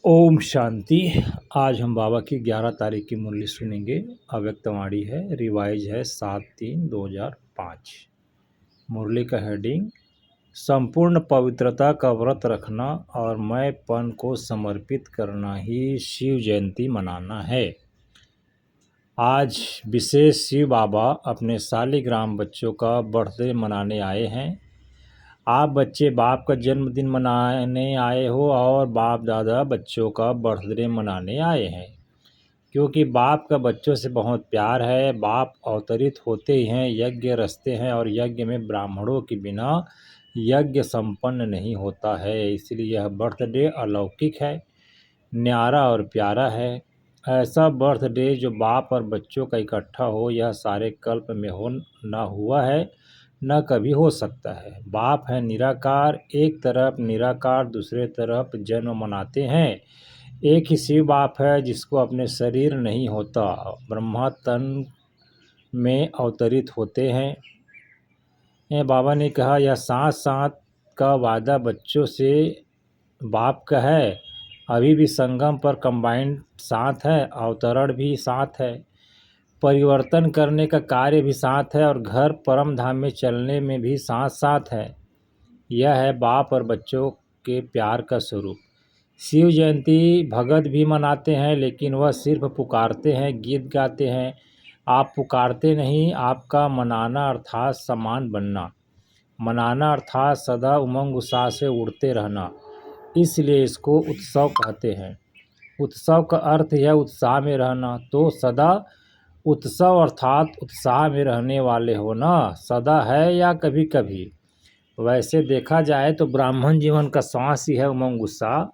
ओम शांति। आज हम बाबा की 11 तारीख की मुरली सुनेंगे। अव्यक्तवाणी है, रिवाइज है 7/3/2005। मुरली का हेडिंग संपूर्ण पवित्रता का व्रत रखना और मैंपन को समर्पित करना ही शिव जयंती मनाना है। आज विशेष शिव बाबा अपने सालिग्राम बच्चों का बर्थडे मनाने आए हैं। आप बच्चे बाप का जन्मदिन मनाने आए हो और बाप दादा बच्चों का बर्थडे मनाने आए हैं, क्योंकि बाप का बच्चों से बहुत प्यार है। बाप अवतरित होते ही हैं, यज्ञ रचते हैं और यज्ञ में ब्राह्मणों के बिना यज्ञ संपन्न नहीं होता है। इसलिए यह बर्थडे अलौकिक है, न्यारा और प्यारा है। ऐसा बर्थडे जो बाप और बच्चों का इकट्ठा हो, यह सारे कल्प में हो न हुआ है, न कभी हो सकता है। बाप है निराकार, एक तरफ निराकार दूसरे तरफ जन्म मनाते हैं। एक ही शिव बाप है जिसको अपने शरीर नहीं होता, ब्रह्मा तन में अवतरित होते हैं। ये बाबा ने कहा, यह साथ साथ का वादा बच्चों से बाप का है। अभी भी संगम पर कंबाइंड साथ है, अवतरण भी साथ है, परिवर्तन करने का कार्य भी साथ है और घर परम धाम में चलने में भी साथ साथ है। यह है बाप और बच्चों के प्यार का स्वरूप। शिव जयंती भगत भी मनाते हैं, लेकिन वह सिर्फ पुकारते हैं, गीत गाते हैं। आप पुकारते नहीं, आपका मनाना अर्थात समान बनना, मनाना अर्थात सदा उमंग उत्साह से उड़ते रहना। इसलिए इसको उत्सव कहते हैं। उत्सव का अर्थ है उत्साह में रहना। तो सदा उत्सव अर्थात उत्साह में रहने वाले हो ना, सदा है या कभी कभी। वैसे देखा जाए तो ब्राह्मण जीवन का श्वास ही है उमंग उत्साह।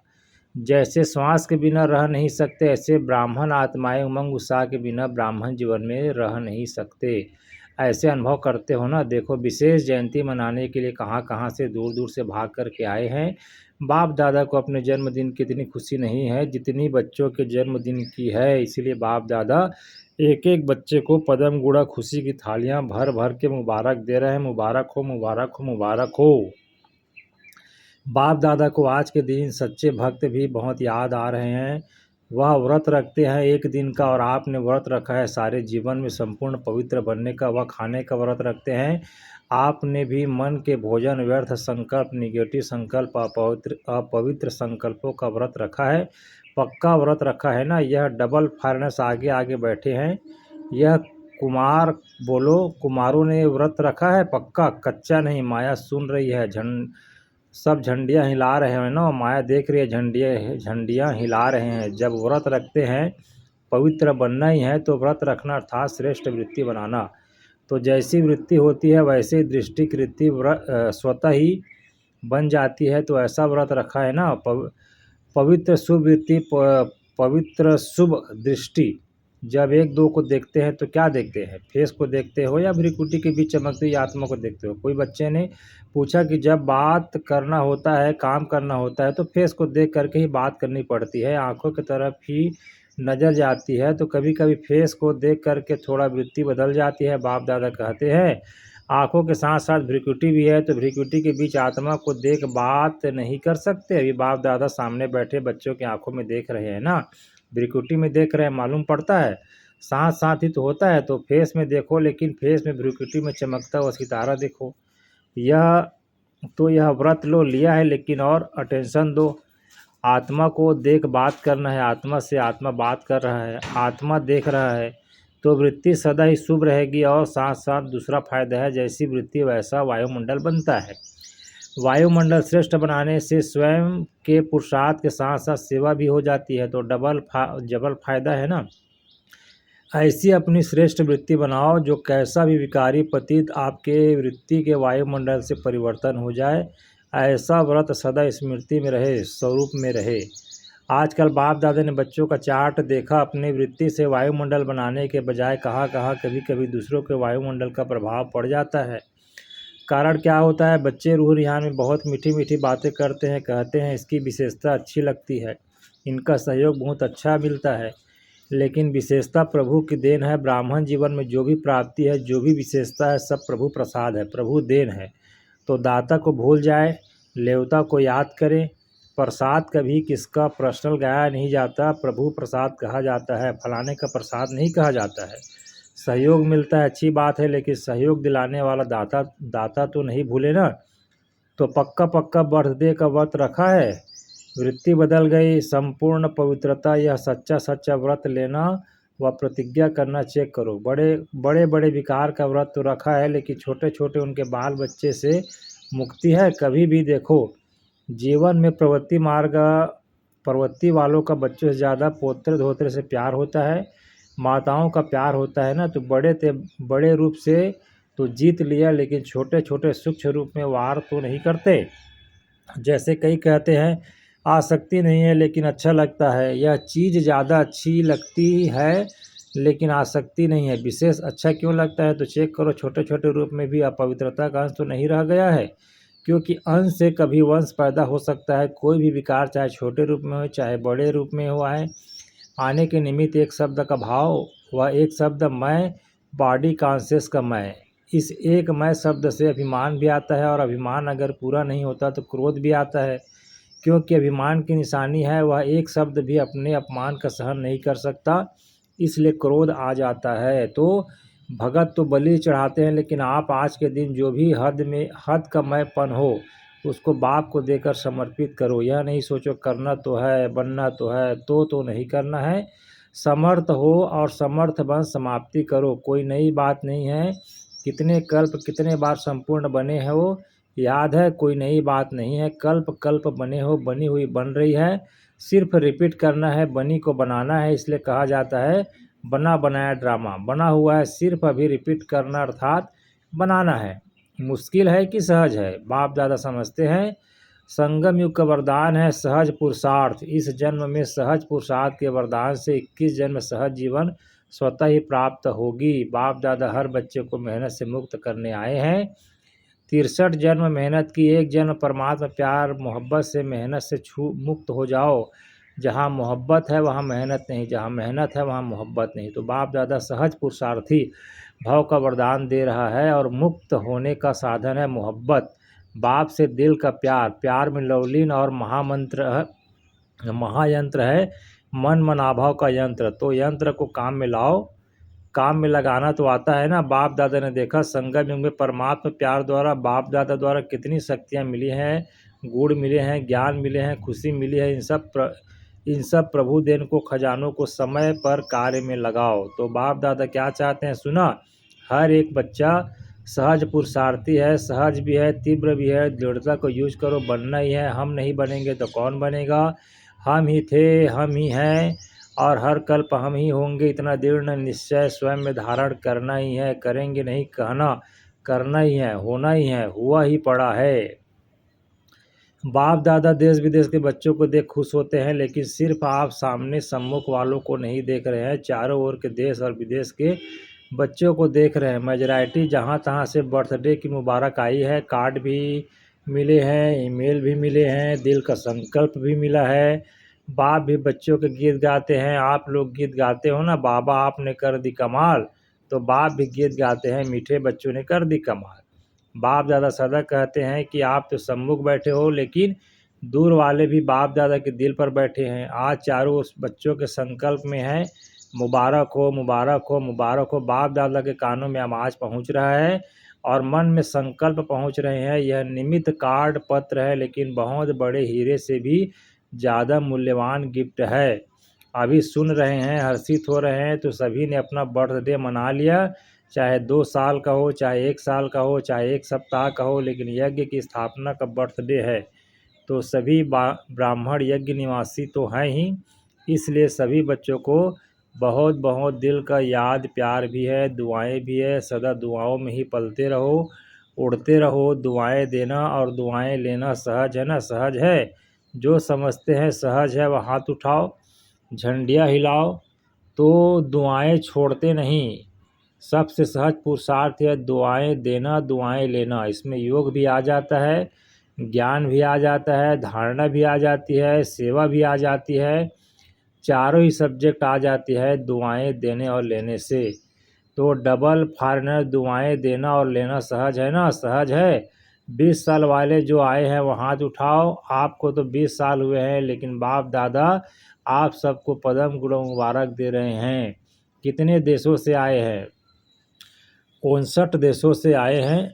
जैसे श्वास के बिना रह नहीं सकते, ऐसे ब्राह्मण आत्माएं उमंग उत्साह के बिना ब्राह्मण जीवन में रह नहीं सकते। ऐसे अनुभव करते हो ना। देखो, विशेष जयंती मनाने के लिए कहाँ कहाँ से दूर दूर से भाग कर के आए हैं। बाप दादा को अपने जन्मदिन की इतनी खुशी नहीं है जितनी बच्चों के जन्मदिन की है। इसीलिए बाप दादा एक एक बच्चे को पदम गुड़ा खुशी की थालियां भर भर के मुबारक दे रहे हैं। मुबारक हो, मुबारक हो, मुबारक हो। बाप दादा को आज के दिन सच्चे भक्त भी बहुत याद आ रहे हैं। वह व्रत रखते हैं एक दिन का, और आपने व्रत रखा है सारे जीवन में संपूर्ण पवित्र बनने का। वह खाने का व्रत रखते हैं। आपने भी मन के भोजन, व्यर्थ संकल्प, निगेटिव संकल्प, अपवित्र संकल्पों का व्रत रखा है। पक्का व्रत रखा है ना। यह डबल फायरनेस आगे आगे बैठे हैं। यह कुमार बोलो, कुमारों ने व्रत रखा है पक्का, कच्चा नहीं। माया सुन रही है, सब झंडियाँ हिला रहे हैं ना। माया देख रही है, झंडियाँ हिला रहे हैं। जब व्रत रखते हैं, पवित्र बनना ही है, तो व्रत रखना अर्थात श्रेष्ठ वृत्ति बनाना। तो जैसी वृत्ति होती है वैसे दृष्टि की वृत्ति स्वतः ही बन जाती है। तो ऐसा व्रत रखा है ना। पवित्र शुभ वृत्ति, पवित्र शुभ दृष्टि। जब एक दो को देखते हैं तो क्या देखते हैं? फेस को देखते हो या भ्रिकुटी के बीच चमकती हुई आत्मा को देखते हो? कोई बच्चे ने पूछा कि जब बात करना होता है, काम करना होता है, तो फेस को देख करके ही बात करनी पड़ती है, आंखों की तरफ ही नज़र जाती है। तो कभी कभी फेस को देख करके थोड़ा वृत्ति बदल जाती है। बाप दादा कहते हैं आंखों के साथ साथ भ्रिकुटी भी है, तो भ्रिकुटी के बीच आत्मा को देख बात नहीं कर सकते। अभी बाप दादा सामने बैठे बच्चों की आंखों में देख रहे हैं ना, भ्रिकुटी में देख रहे हैं, मालूम पड़ता है। साथ साथ ही तो होता है। तो फेस में देखो, लेकिन फेस में भ्रिकुटी में चमकता हुआ सितारा देखो। यह व्रत लो लिया है, लेकिन और अटेंशन दो। आत्मा को देख बात करना है, आत्मा से आत्मा बात कर रहा है, आत्मा देख रहा है, तो वृत्ति सदा ही शुभ रहेगी। और साथ साथ दूसरा फायदा है, जैसी वृत्ति वैसा वायुमंडल बनता है। वायुमंडल श्रेष्ठ बनाने से स्वयं के पुरुषार्थ के साथ साथ सेवा भी हो जाती है। तो डबल फायदा है ना। ऐसी अपनी श्रेष्ठ वृत्ति बनाओ जो कैसा भी विकारी पतित आपके वृत्ति के वायुमंडल से परिवर्तन हो जाए। ऐसा व्रत सदा स्मृति में रहे, स्वरूप में रहे। आजकल बाप दादा ने बच्चों का चार्ट देखा, अपनी वृत्ति से वायुमंडल बनाने के बजाय कहाँ कहाँ कभी कभी दूसरों के वायुमंडल का प्रभाव पड़ जाता है। कारण क्या होता है? बच्चे रूह रिहान में बहुत मीठी मीठी बातें करते हैं, कहते हैं इसकी विशेषता अच्छी लगती है, इनका सहयोग बहुत अच्छा मिलता है, लेकिन विशेषता प्रभु की देन है। ब्राह्मण जीवन में जो भी प्राप्ति है, जो भी विशेषता है, सब प्रभु प्रसाद है, प्रभु देन है। तो दाता को भूल जाए, लेवता को याद करें। प्रसाद कभी किसका पर्सनल गाया नहीं जाता, प्रभु प्रसाद कहा जाता है, फलाने का प्रसाद नहीं कहा जाता है। सहयोग मिलता है अच्छी बात है, लेकिन सहयोग दिलाने वाला दाता दाता तो नहीं भूले ना। तो पक्का पक्का बर्थडे का व्रत रखा है, वृत्ति बदल गई, संपूर्ण पवित्रता, यह सच्चा सच्चा व्रत लेना व प्रतिज्ञा करना चेक करो। बड़े बड़े विकार का व्रत तो रखा है, लेकिन छोटे छोटे उनके बाल बच्चे से मुक्ति है। कभी भी देखो, जीवन में प्रवृत्ति वालों का बच्चों से ज़्यादा पोत्र धोत्र से प्यार होता है, माताओं का प्यार होता है ना। तो बड़े रूप से तो जीत लिया, लेकिन छोटे छोटे सूक्ष्म रूप में वार तो नहीं करते। जैसे कई कहते हैं आसक्ति नहीं है लेकिन अच्छा लगता है, यह चीज़ ज़्यादा अच्छी लगती है लेकिन आसक्ति नहीं है। विशेष अच्छा क्यों लगता है तो चेक करो, छोटे छोटे रूप में भी अपवित्रता का अंश तो नहीं रह गया है, क्योंकि अंश से कभी वंश पैदा हो सकता है। कोई भी विकार चाहे छोटे रूप में हो चाहे बड़े रूप में हुआ है, आने के निमित्त एक शब्द का भाव व एक शब्द मैं, बॉडी कॉन्शियस का मैं। इस एक मैं शब्द से अभिमान भी आता है, और अभिमान अगर पूरा नहीं होता तो क्रोध भी आता है, क्योंकि अभिमान की निशानी है वह एक शब्द भी अपने अपमान का सहन नहीं कर सकता, इसलिए क्रोध आ जाता है। तो भगत तो बलि चढ़ाते हैं, लेकिन आप आज के दिन जो भी हद का मैंपन हो उसको बाप को देकर समर्पित करो। यह नहीं सोचो करना तो है बनना तो है तो नहीं करना है। समर्थ हो और समर्थ बन समाप्ति करो। कोई नई बात नहीं है, कितने कल्प कितने बार संपूर्ण बने हैं वो याद है, कोई नई बात नहीं है। कल्प कल्प बने हो, बनी हुई बन रही है, सिर्फ रिपीट करना है, बनी को बनाना है। इसलिए कहा जाता है बना बनाया ड्रामा। बना हुआ है, सिर्फ अभी रिपीट करना अर्थात बनाना है। मुश्किल है कि सहज है, बाप दादा समझते हैं। संगम युग का वरदान है सहज पुरुषार्थ। इस जन्म में सहज पुरुषार्थ के वरदान से 21 जन्म सहज जीवन स्वतः ही प्राप्त होगी। बाप दादा हर बच्चे को मेहनत से मुक्त करने आए हैं। 63 जन्म मेहनत की, एक जन्म परमात्मा प्यार मोहब्बत से मेहनत से मुक्त हो जाओ। जहाँ मोहब्बत है वहाँ मेहनत नहीं, जहाँ मेहनत है वहाँ मोहब्बत नहीं। तो बाप दादा सहज पुरुषार्थी भाव का वरदान दे रहा है, और मुक्त होने का साधन है मोहब्बत। बाप से दिल का प्यार, प्यार में लवलीन और महायंत्र है मन मनाभाव का यंत्र। तो यंत्र को काम में लाओ, काम में लगाना तो आता है ना। बाप दादा ने देखा संगम युग में परमात्मा प्यार द्वारा बाप दादा द्वारा कितनी शक्तियाँ मिली हैं, गुण मिले हैं, ज्ञान मिले हैं, खुशी मिली है। इन सब प्रभु देन को खजानों को समय पर कार्य में लगाओ। तो बाप दादा क्या चाहते हैं सुना, हर एक बच्चा सहज पुरुषार्थी है, सहज भी है, तीव्र भी है। दृढ़ता को यूज करो, बनना ही है। हम नहीं बनेंगे तो कौन बनेगा, हम ही थे, हम ही हैं, और हर कल्प हम ही होंगे। इतना दृढ़ निश्चय स्वयं में धारण करना ही है। करेंगे नहीं कहना, करना ही है, होना ही है, हुआ ही पड़ा है। बाप दादा देश विदेश के बच्चों को देख खुश होते हैं, लेकिन सिर्फ आप सामने सम्मुख वालों को नहीं देख रहे हैं, चारों ओर के देश और विदेश के बच्चों को देख रहे हैं। मेजॉरिटी जहाँ तहाँ से बर्थडे की मुबारक आई है, कार्ड भी मिले हैं, ईमेल भी मिले हैं, दिल का संकल्प भी मिला है। बाप भी बच्चों के गीत गाते हैं। आप लोग गीत गाते हो ना, बाबा आपने कर दी कमाल, तो बाप भी गीत गाते हैं, मीठे बच्चों ने कर दी कमाल। बाप दादा सदा कहते हैं कि आप तो सम्मुख बैठे हो, लेकिन दूर वाले भी बाप दादा के दिल पर बैठे हैं। आज चारों उस बच्चों के संकल्प में है, मुबारक हो मुबारक हो मुबारक हो। बाप दादा के कानों में आवाज़ पहुंच रहा है और मन में संकल्प पहुंच रहे हैं। यह निमित्त कार्ड पत्र है, लेकिन बहुत बड़े हीरे से भी ज़्यादा मूल्यवान गिफ्ट है। अभी सुन रहे हैं, हर्षित हो रहे हैं, तो सभी ने अपना बर्थडे मना लिया, चाहे 2 साल का हो, चाहे 1 साल का हो, चाहे 1 सप्ताह का हो, लेकिन यज्ञ की स्थापना का बर्थडे है। तो सभी ब्राह्मण यज्ञ निवासी तो हैं ही, इसलिए सभी बच्चों को बहुत बहुत दिल का याद प्यार भी है, दुआएं भी है। सदा दुआओं में ही पलते रहो, उड़ते रहो। दुआएं देना और दुआएं लेना सहज है ना, सहज है। जो समझते हैं सहज है वह हाथ उठाओ, झंडियाँ हिलाओ। तो दुआएं छोड़ते नहीं, सबसे सहज पुरुषार्थ है दुआएं देना दुआएं लेना। इसमें योग भी आ जाता है, ज्ञान भी आ जाता है, धारणा भी आ जाती है, सेवा भी आ जाती है, चारों ही सब्जेक्ट आ जाती है दुआएं देने और लेने से। तो डबल फॉरेनर दुआएं देना और लेना सहज है ना, सहज है। 20 साल वाले जो आए हैं वो हाथ उठाओ। आपको तो 20 साल हुए हैं, लेकिन बाप दादा आप सबको पद्म गुण मुबारक दे रहे हैं। कितने देशों से आए हैं? 59 देशों से आए हैं।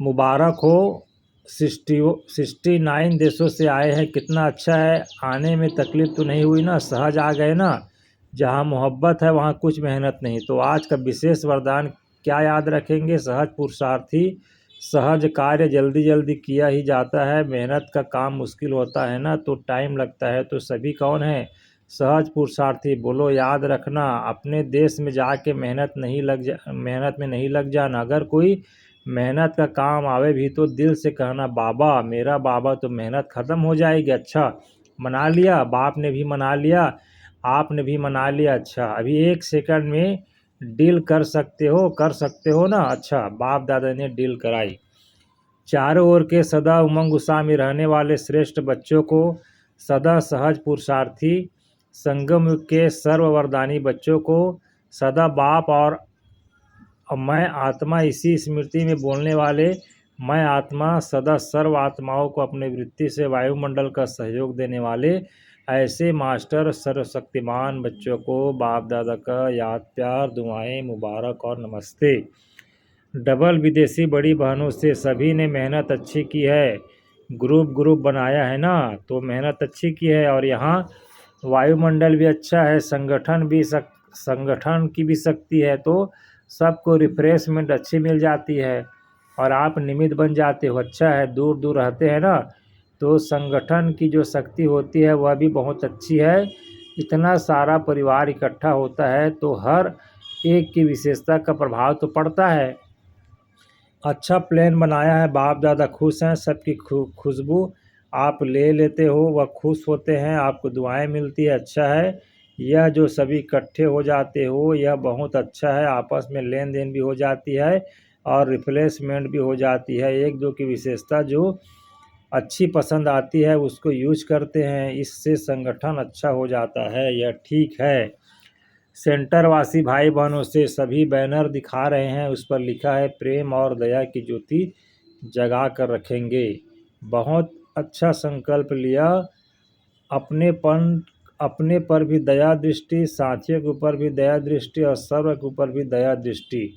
मुबारक हो। 69 देशों से आए हैं, कितना अच्छा है। आने में तकलीफ तो नहीं हुई ना, सहज आ गए ना। जहाँ मोहब्बत है वहाँ कुछ मेहनत नहीं। तो आज का विशेष वरदान क्या याद रखेंगे? सहज पुरुषार्थी। सहज कार्य जल्दी जल्दी किया ही जाता है। मेहनत का काम मुश्किल होता है ना, तो टाइम लगता है। तो सभी कौन है? सहज पुरुषार्थी। बोलो याद रखना, अपने देश में जाके मेहनत में नहीं लग जाना। अगर कोई मेहनत का काम आवे भी तो दिल से कहना बाबा, मेरा बाबा, तो मेहनत ख़त्म हो जाएगी। अच्छा, मना लिया, बाप ने भी मना लिया, आपने भी मना लिया। अच्छा, अभी 1 सेकंड में डील कर सकते हो ना। अच्छा, बाप दादा ने डील कराई। चारों ओर के सदा उमंग उत्साह में रहने वाले श्रेष्ठ बच्चों को, सदा सहज पुरुषार्थी संगम युग के सर्ववरदानी बच्चों को, सदा बाप और मैं आत्मा इसी स्मृति में बोलने वाले मैं आत्मा, सदा सर्व आत्माओं को अपने वृत्ति से वायुमंडल का सहयोग देने वाले ऐसे मास्टर सर्वशक्तिमान बच्चों को बाप दादा का याद, प्यार, दुआएं, मुबारक और नमस्ते। डबल विदेशी बड़ी बहनों से सभी ने मेहनत अच्छी की है। ग्रुप बनाया है ना, तो मेहनत अच्छी की है। और यहाँ वायुमंडल भी अच्छा है, संगठन की भी शक्ति है, तो सबको रिफ्रेशमेंट अच्छी मिल जाती है। और आप निमित्त बन जाते हो। अच्छा है, दूर दूर रहते हैं ना, तो संगठन की जो शक्ति होती है वह भी बहुत अच्छी है। इतना सारा परिवार इकट्ठा होता है तो हर एक की विशेषता का प्रभाव तो पड़ता है। अच्छा प्लान बनाया है, बाप दादा खुश हैं। सबकी खुशबू आप ले लेते हो, वह खुश होते हैं, आपको दुआएं मिलती है। अच्छा है, यह जो सभी इकट्ठे हो जाते हो यह बहुत अच्छा है। आपस में लेन देन भी हो जाती है और रिप्लेसमेंट भी हो जाती है। एक दो की विशेषता जो अच्छी पसंद आती है उसको यूज करते हैं, इससे संगठन अच्छा हो जाता है। यह ठीक है। सेंटर वासी भाई बहनों से सभी बैनर दिखा रहे हैं, उस पर लिखा है प्रेम और दया की ज्योति जगा कर रखेंगे। बहुत अच्छा संकल्प लिया। अपनेपन अपने पर भी दया दृष्टि, साथियों के ऊपर भी दया दृष्टि और सर्व के ऊपर भी दया दृष्टि।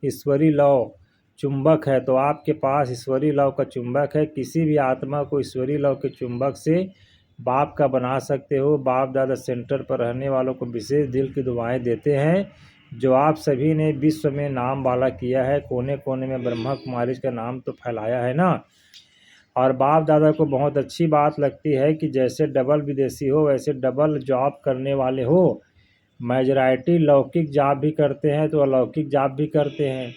ईश्वरी लव चुंबक है, तो आपके पास ईश्वरी लव का चुंबक है। किसी भी आत्मा को ईश्वरी लव के चुंबक से बाप का बना सकते हो। बाप दादा सेंटर पर रहने वालों को विशेष दिल की दुआएं देते हैं, जो आप सभी ने विश्व में नाम वाला किया है। कोने कोने में ब्रह्मा कुमारी का नाम तो फैलाया है ना। और बाप दादा को बहुत अच्छी बात लगती है कि जैसे डबल विदेशी हो वैसे डबल जॉब करने वाले हो। मेजॉरिटी लौकिक जॉब भी करते हैं तो अलौकिक जॉब भी करते हैं।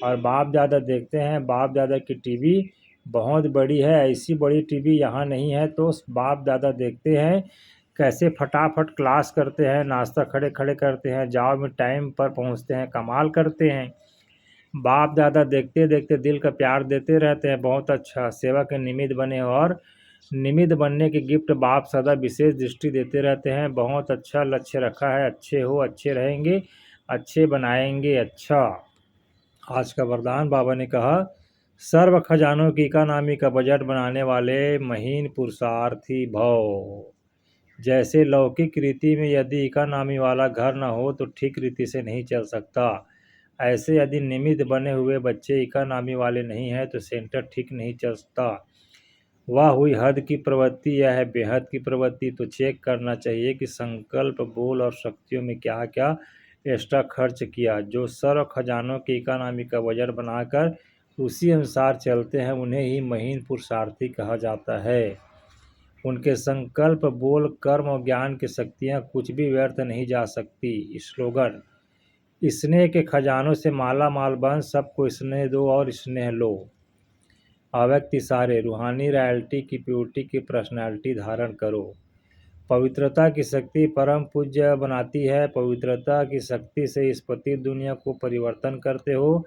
और बाप दादा देखते हैं, बाप दादा की टीवी बहुत बड़ी है, ऐसी बड़ी टीवी यहाँ नहीं है। तो बाप दादा देखते हैं कैसे फटाफट क्लास करते हैं, नाश्ता खड़े खड़े करते हैं, जॉब में टाइम पर पहुँचते हैं, कमाल करते हैं। बाप दादा देखते देखते दिल का प्यार देते रहते हैं। बहुत अच्छा, सेवा के निमित्त बने और निमित्त बनने के गिफ्ट बाप सदा विशेष दृष्टि देते रहते हैं। बहुत अच्छा लक्ष्य रखा है, अच्छे हो, अच्छे रहेंगे, अच्छे बनाएंगे। अच्छा, आज का वरदान बाबा ने कहा, सर्व खजानों की इकोनॉमी का बजट बनाने वाले महीन पुरुषार्थी भव। जैसे लौकिक रीति में यदि इकोनॉमी वाला घर न हो तो ठीक रीति से नहीं चल सकता, ऐसे यदि निमित्त बने हुए बच्चे इकोनॉमी वाले नहीं हैं तो सेंटर ठीक नहीं चलता। वह हुई हद की प्रवृत्ति, यह है बेहद की प्रवृत्ति। तो चेक करना चाहिए कि संकल्प, बोल और शक्तियों में क्या क्या एक्स्ट्रा खर्च किया। जो सर्व खजानों की इकोनॉमी का बजट बनाकर उसी अनुसार चलते हैं उन्हें ही महीन पुरुषार्थी कहा जाता है। उनके संकल्प, बोल, कर्म और ज्ञान की शक्तियाँ कुछ भी व्यर्थ नहीं जा सकती। स्लोगन, स्नेह के खजानों से माला माल बन, सबको स्नेह दो और स्नेह लो। अव्यक्त इशारे, रूहानी रॉयल्टी की प्योरिटी की पर्सनालिटी धारण करो। पवित्रता की शक्ति परम पूज्य बनाती है। पवित्रता की शक्ति से इस पतित दुनिया को परिवर्तन करते हो।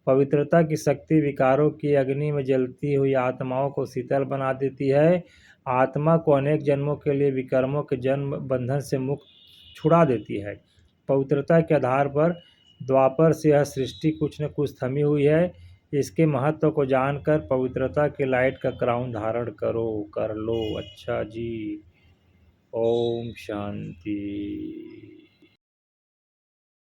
पवित्रता की शक्ति विकारों की अग्नि में जलती हुई आत्माओं को शीतल बना देती है। आत्मा को अनेक जन्मों के लिए विकर्मों के जन्म बंधन से मुक्त छुड़ा देती है। पवित्रता के आधार पर द्वापर से यह सृष्टि कुछ न कुछ थमी हुई है। इसके महत्व को जानकर पवित्रता के लाइट का क्राउन धारण करो, कर लो। अच्छा जी। ओम शांति।